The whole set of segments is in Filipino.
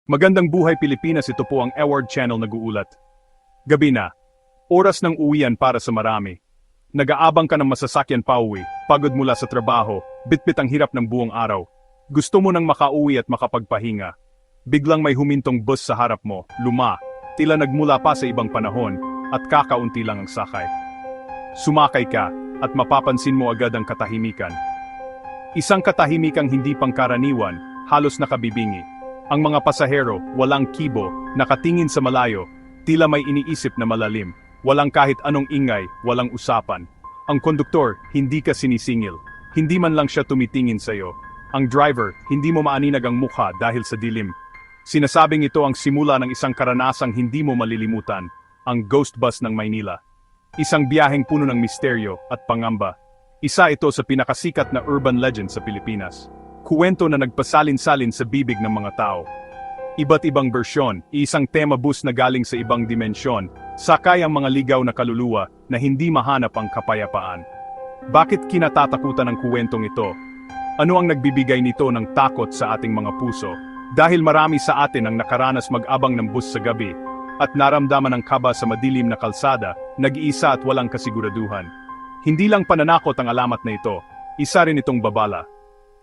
Magandang buhay Pilipinas, ito po ang Award Channel nag-uulat. Gabi na. Oras ng uwian para sa marami. Nag-aabang ka ng masasakyan pauwi, pagod mula sa trabaho, bitbit ang hirap ng buong araw. Gusto mo nang makauwi at makapagpahinga. Biglang may humintong bus sa harap mo, luma, tila nagmula pa sa ibang panahon, at kakaunti lang ang sakay. Sumakay ka, at mapapansin mo agad ang katahimikan. Isang katahimikang hindi pangkaraniwan, halos nakabibingi. Ang mga pasahero, walang kibo, nakatingin sa malayo, tila may iniisip na malalim. Walang kahit anong ingay, walang usapan. Ang konduktor, hindi ka sinisingil. Hindi man lang siya tumitingin sa'yo. Ang driver, hindi mo maaninag ang mukha dahil sa dilim. Sinasabing ito ang simula ng isang karanasang hindi mo malilimutan, ang Ghost Bus ng Maynila. Isang biyaheng puno ng misteryo at pangamba. Isa ito sa pinakasikat na urban legend sa Pilipinas. Kuwento na nagpasalin-salin sa bibig ng mga tao. Iba't ibang bersyon, isang tema bus na galing sa ibang dimensyon, sakay ang mga ligaw na kaluluwa na hindi mahanap ang kapayapaan. Bakit kinatatakutan ang kuwentong ito? Ano ang nagbibigay nito ng takot sa ating mga puso? Dahil marami sa atin ang nakaranas mag-abang ng bus sa gabi, at naramdaman ang kaba sa madilim na kalsada, nag-iisa at walang kasiguraduhan. Hindi lang pananakot ang alamat na ito, isa rin itong babala.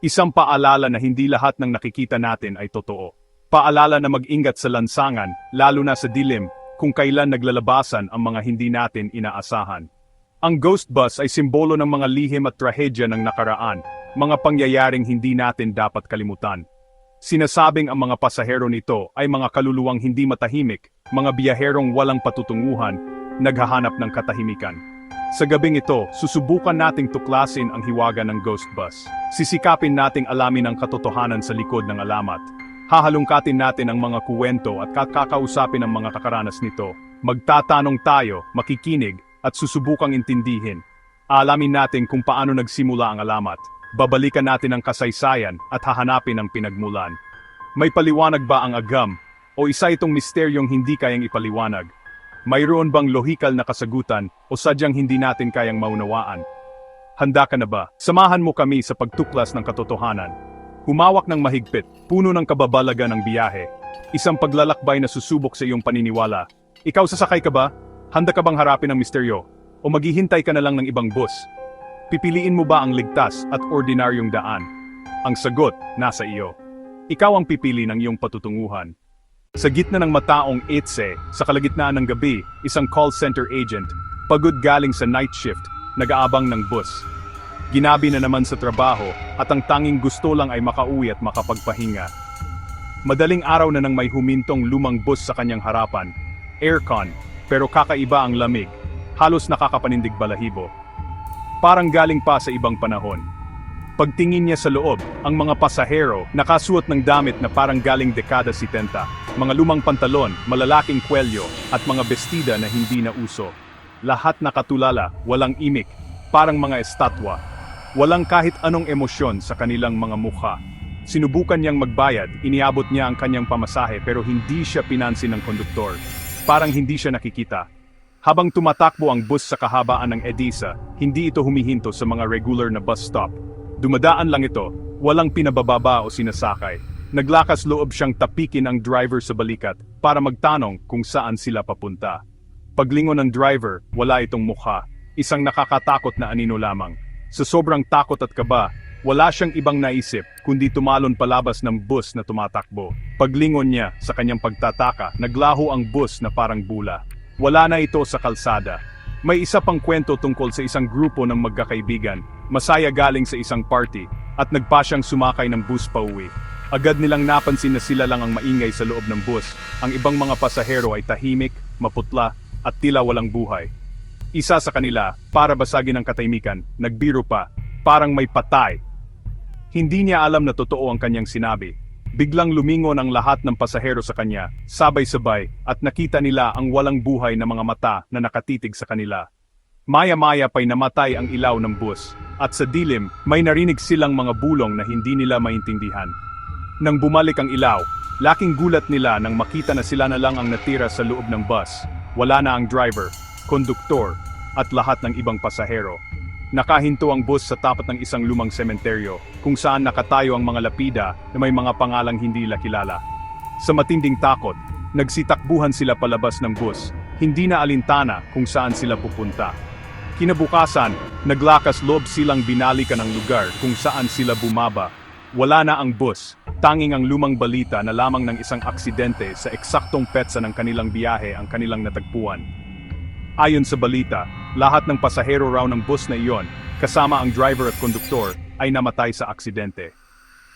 Isang paalala na hindi lahat ng nakikita natin ay totoo. Paalala na mag-ingat sa lansangan, lalo na sa dilim, kung kailan naglalabasan ang mga hindi natin inaasahan. Ang Ghost Bus ay simbolo ng mga lihim at trahedya ng nakaraan, mga pangyayaring hindi natin dapat kalimutan. Sinasabing ang mga pasahero nito ay mga kaluluwang hindi matahimik, mga biyaherong walang patutunguhan, naghahanap ng katahimikan. Sa gabing ito, susubukan nating tuklasin ang hiwaga ng Ghost Bus. Sisikapin nating alamin ang katotohanan sa likod ng alamat. Hahalungkatin natin ang mga kuwento at kakausapin ang mga kakaranas nito. Magtatanong tayo, makikinig, at susubukang intindihin. Alamin natin kung paano nagsimula ang alamat. Babalikan natin ang kasaysayan at hahanapin ang pinagmulan. May paliwanag ba ang agam? O isa itong misteryong hindi kayang ipaliwanag? Mayroon bang lohikal na kasagutan o sadyang hindi natin kayang maunawaan? Handa ka na ba? Samahan mo kami sa pagtuklas ng katotohanan. Humawak ng mahigpit, puno ng kababalagan ng biyahe. Isang paglalakbay na susubok sa iyong paniniwala. Ikaw sasakay ka ba? Handa ka bang harapin ang misteryo? O maghihintay ka na lang ng ibang bus? Pipiliin mo ba ang ligtas at ordinaryong daan? Ang sagot, nasa iyo. Ikaw ang pipili ng iyong patutunguhan. Sa gitna ng mataong 8, sa kalagitnaan ng gabi, isang call center agent, pagod galing sa night shift, nag-aabang ng bus. Ginabi na naman sa trabaho, at ang tanging gusto lang ay makauwi at makapagpahinga. Madaling araw na nang may humintong lumang bus sa kanyang harapan. Aircon, pero kakaiba ang lamig, halos nakakapanindig balahibo. Parang galing pa sa ibang panahon. Pagtingin niya sa loob, ang mga pasahero, nakasuot ng damit na parang galing dekada 70, mga lumang pantalon, malalaking kwelyo, at mga bestida na hindi na uso. Lahat nakatulala, walang imik, parang mga estatwa. Walang kahit anong emosyon sa kanilang mga mukha. Sinubukan niyang magbayad, iniabot niya ang kanyang pamasahe pero hindi siya pinansin ng konduktor. Parang hindi siya nakikita. Habang tumatakbo ang bus sa kahabaan ng EDSA, hindi ito humihinto sa mga regular na bus stop. Dumadaan lang ito, walang pinabababa o sinasakay. Naglakas loob siyang tapikin ang driver sa balikat para magtanong kung saan sila papunta. Paglingon ng driver, wala itong mukha. Isang nakakatakot na anino lamang. Sa sobrang takot at kaba, wala siyang ibang naisip kundi tumalon palabas ng bus na tumatakbo. Paglingon niya sa kanyang pagtataka, naglaho ang bus na parang bula. Wala na ito sa kalsada. May isa pang kwento tungkol sa isang grupo ng magkakaibigan, masaya galing sa isang party, at nagpa siyang sumakay ng bus pauwi. Agad nilang napansin na sila lang ang maingay sa loob ng bus. Ang ibang mga pasahero ay tahimik, maputla, at tila walang buhay. Isa sa kanila, para basagin ang katahimikan, nagbiro pa, parang may patay. Hindi niya alam na totoo ang kanyang sinabi. Biglang lumingon ang lahat ng pasahero sa kanya, sabay-sabay, at nakita nila ang walang buhay na mga mata na nakatitig sa kanila. Maya-maya pa'y namatay ang ilaw ng bus, at sa dilim, may narinig silang mga bulong na hindi nila maintindihan. Nang bumalik ang ilaw, laking gulat nila nang makita na sila na lang ang natira sa loob ng bus. Wala na ang driver, konduktor, at lahat ng ibang pasahero. Nakahinto ang bus sa tapat ng isang lumang sementeryo, kung saan nakatayo ang mga lapida na may mga pangalang hindi kilala. Sa matinding takot, nagsitakbuhan sila palabas ng bus, hindi na alintana kung saan sila pupunta. Kinabukasan, naglakas loob silang binalikan ang lugar kung saan sila bumaba. Wala na ang bus, tanging ang lumang balita na lamang ng isang aksidente sa eksaktong petsa ng kanilang biyahe ang kanilang natagpuan. Ayon sa balita, lahat ng pasahero raw ng bus na iyon, kasama ang driver at konduktor, ay namatay sa aksidente.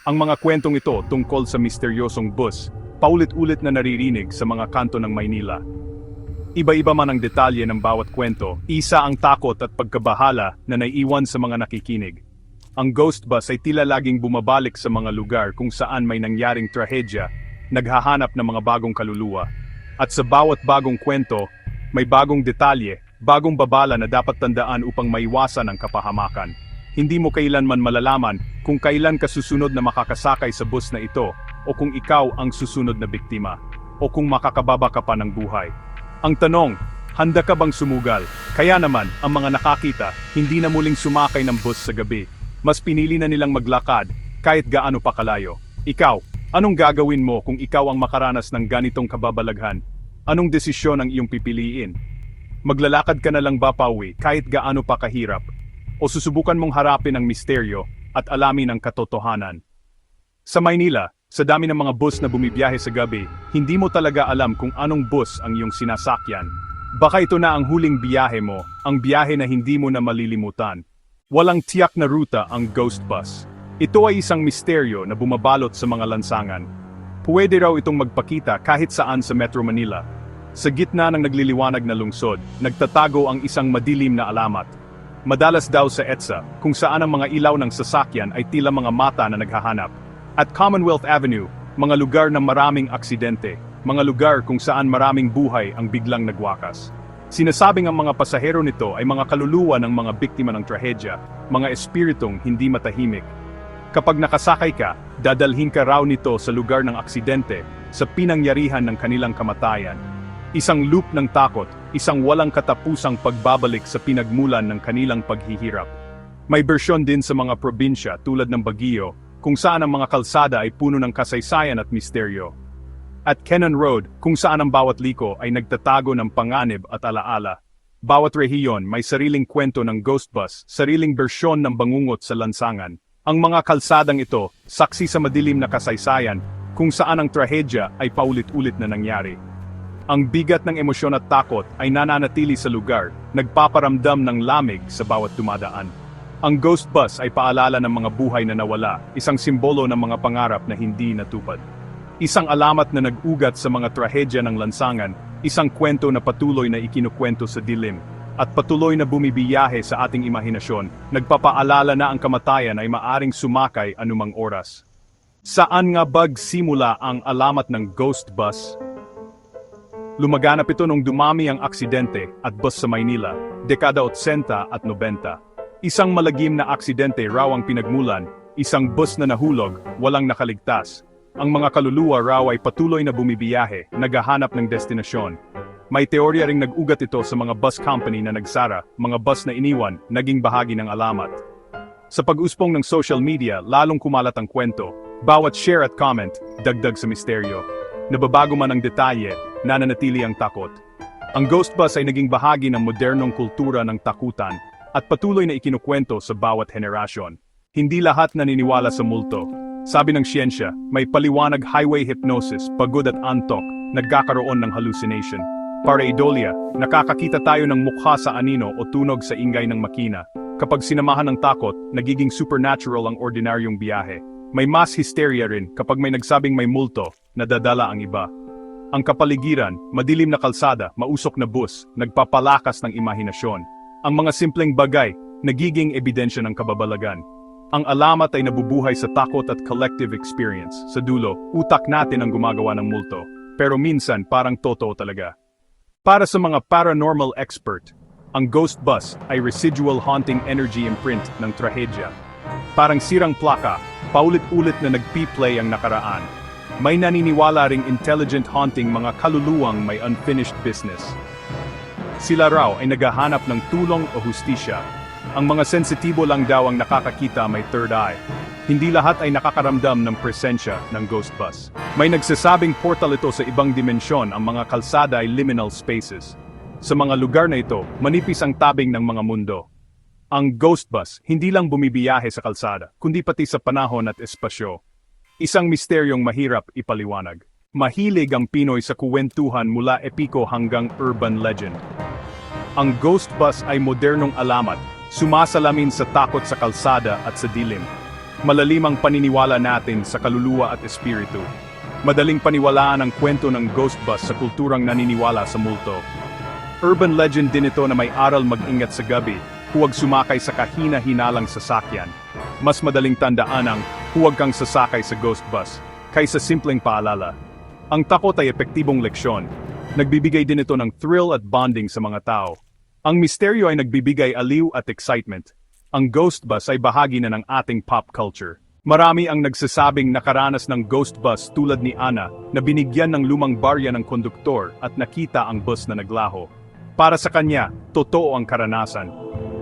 Ang mga kwentong ito tungkol sa misteryosong bus, paulit-ulit na naririnig sa mga kanto ng Maynila. Iba-iba man ang detalye ng bawat kwento, isa ang takot at pagkabahala na naiiwan sa mga nakikinig. Ang ghost bus ay tila laging bumabalik sa mga lugar kung saan may nangyaring trahedya, naghahanap ng mga bagong kaluluwa. At sa bawat bagong kwento, may bagong detalye, bagong babala na dapat tandaan upang maiwasan ang kapahamakan. Hindi mo kailanman malalaman kung kailan ka susunod na makakasakay sa bus na ito, o kung ikaw ang susunod na biktima, o kung makakababa ka pa ng buhay. Ang tanong, handa ka bang sumugal? Kaya naman, ang mga nakakita, hindi na muling sumakay ng bus sa gabi. Mas pinili na nilang maglakad, kahit gaano pa kalayo. Ikaw, anong gagawin mo kung ikaw ang makaranas ng ganitong kababalaghan? Anong desisyon ang iyong pipiliin? Maglalakad ka na lang ba pauwi kahit gaano pa kahirap? O susubukan mong harapin ang misteryo at alamin ang katotohanan? Sa Maynila, sa dami ng mga bus na bumibiyahe sa gabi, hindi mo talaga alam kung anong bus ang iyong sinasakyan. Baka ito na ang huling biyahe mo, ang biyahe na hindi mo na malilimutan. Walang tiyak na ruta ang ghost bus. Ito ay isang misteryo na bumabalot sa mga lansangan. Pwede raw itong magpakita kahit saan sa Metro Manila. Sa gitna ng nagliliwanag na lungsod, nagtatago ang isang madilim na alamat. Madalas daw sa EDSA, kung saan ang mga ilaw ng sasakyan ay tila mga mata na naghahanap. At Commonwealth Avenue, mga lugar ng maraming aksidente, mga lugar kung saan maraming buhay ang biglang nagwakas. Sinasabing ang mga pasahero nito ay mga kaluluwa ng mga biktima ng trahedya, mga espiritong hindi matahimik. Kapag nakasakay ka, dadalhin ka raw nito sa lugar ng aksidente, sa pinangyarihan ng kanilang kamatayan. Isang loop ng takot, isang walang katapusang pagbabalik sa pinagmulan ng kanilang paghihirap. May bersyon din sa mga probinsya tulad ng Baguio, kung saan ang mga kalsada ay puno ng kasaysayan at misteryo. At Cannon Road, kung saan ang bawat liko ay nagtatago ng panganib at alaala. Bawat rehiyon may sariling kwento ng ghost bus, sariling bersyon ng bangungot sa lansangan. Ang mga kalsadang ito, saksi sa madilim na kasaysayan, kung saan ang trahedya ay paulit-ulit na nangyari. Ang bigat ng emosyon at takot ay nananatili sa lugar, nagpaparamdam ng lamig sa bawat dumadaan. Ang ghost bus ay paalala ng mga buhay na nawala, isang simbolo ng mga pangarap na hindi natupad. Isang alamat na nag-ugat sa mga trahedya ng lansangan, isang kwento na patuloy na ikinukwento sa dilim, at patuloy na bumibiyahe sa ating imahinasyon, nagpapaalala na ang kamatayan ay maaring sumakay anumang oras. Saan nga simula ang alamat ng ghost bus? Lumaganap ito nung dumami ang aksidente at bus sa Maynila, dekada 80 at 90. Isang malagim na aksidente raw ang pinagmulan, isang bus na nahulog, walang nakaligtas. Ang mga kaluluwa raw ay patuloy na bumibiyahe, naghahanap ng destinasyon. May teorya ring nag-ugat ito sa mga bus company na nagsara, mga bus na iniwan, naging bahagi ng alamat. Sa pag-uspong ng social media, lalong kumalat ang kwento. Bawat share at comment, dagdag sa misteryo. Nababago man ang detalye, nananatili ang takot. Ang ghost bus ay naging bahagi ng modernong kultura ng takutan, at patuloy na ikinukwento sa bawat henerasyon. Hindi lahat naniniwala sa multo. Sabi ng siyensya, may paliwanag highway hypnosis, pagod at antok, nagkakaroon ng hallucination. Pareidolia, nakakakita tayo ng mukha sa anino o tunog sa ingay ng makina. Kapag sinamahan ng takot, nagiging supernatural ang ordinaryong biyahe. May mass hysteria rin kapag may nagsabing may multo, nadadala ang iba. Ang kapaligiran, madilim na kalsada, mausok na bus, nagpapalakas ng imahinasyon. Ang mga simpleng bagay, nagiging ebidensya ng kababalagan. Ang alamat ay nabubuhay sa takot at collective experience. Sa dulo, utak natin ang gumagawa ng multo. Pero minsan, parang totoo talaga. Para sa mga paranormal expert, ang ghost bus ay residual haunting energy imprint ng trahedya. Parang sirang plaka, paulit-ulit na nagpi-play ang nakaraan. May naniniwala ring intelligent haunting mga kaluluwang may unfinished business. Sila raw ay naghahanap ng tulong o hustisya. Ang mga sensitibo lang daw ang nakakakita may third eye. Hindi lahat ay nakakaramdam ng presensya ng ghost bus. May nagsasabing portal ito sa ibang dimensyon, ang mga kalsada ay liminal spaces. Sa mga lugar na ito, manipis ang tabing ng mga mundo. Ang ghost bus hindi lang bumibiyahe sa kalsada, kundi pati sa panahon at espasyo. Isang misteryong mahirap ipaliwanag. Mahilig ang Pinoy sa kuwentuhan mula epiko hanggang urban legend. Ang ghost bus ay modernong alamat, sumasalamin sa takot sa kalsada at sa dilim. Malalim ang paniniwala natin sa kaluluwa at espiritu. Madaling paniwalaan ang kwento ng ghost bus sa kulturang naniniwala sa multo. Urban legend din ito na may aral mag-ingat sa gabi, huwag sumakay sa kahina-hinalang sasakyan. Mas madaling tandaan ang huwag kang sasakay sa ghost bus, kaysa simpleng paalala. Ang takot ay epektibong leksyon. Nagbibigay din ito ng thrill at bonding sa mga tao. Ang misteryo ay nagbibigay aliw at excitement. Ang ghost bus ay bahagi na ng ating pop culture. Marami ang nagsasabing nakaranas ng ghost bus tulad ni Ana na binigyan ng lumang barya ng konduktor at nakita ang bus na naglaho. Para sa kanya, totoo ang karanasan.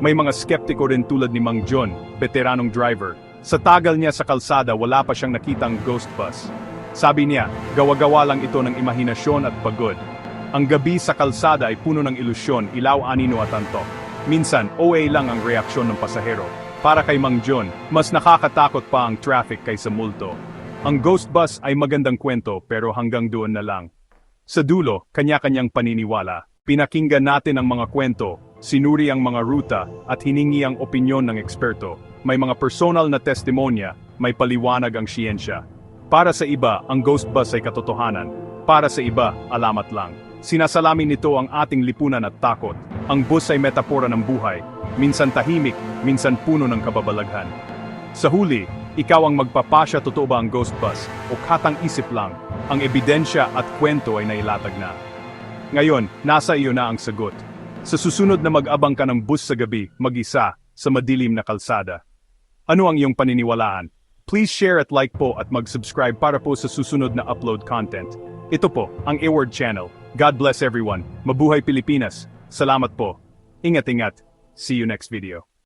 May mga skeptiko rin tulad ni Mang John, veteranong driver. Sa tagal niya sa kalsada wala pa siyang nakitang ghost bus. Sabi niya, gawa-gawa lang ito ng imahinasyon at pagod. Ang gabi sa kalsada ay puno ng ilusyon, ilaw, anino at antok. Minsan, OA lang ang reaksyon ng pasahero. Para kay Mang John, mas nakakatakot pa ang traffic kaysa multo. Ang ghost bus ay magandang kwento pero hanggang doon na lang. Sa dulo, kanya-kanyang paniniwala. Pinakinggan natin ang mga kwento, sinuri ang mga ruta, at hiningi ang opinyon ng eksperto. May mga personal na testimonya, may paliwanag ang siyensya. Para sa iba, ang ghost bus ay katotohanan. Para sa iba, alamat lang. Sinasalamin nito ang ating lipunan at takot. Ang bus ay metapora ng buhay, minsan tahimik, minsan puno ng kababalaghan. Sa huli, ikaw ang magpapasya, totoo ba ang ghost bus o katang isip lang? Ang ebidensya at kwento ay nailatag na. Ngayon, nasa iyo na ang sagot. Sa susunod na mag-abang ka ng bus sa gabi, mag-isa, sa madilim na kalsada. Ano ang iyong paniniwalaan? Please share at like po at mag-subscribe para po sa susunod na upload content. Ito po, ang A-Word Channel. God bless everyone. Mabuhay Pilipinas. Salamat po. Ingat-ingat. See you next video.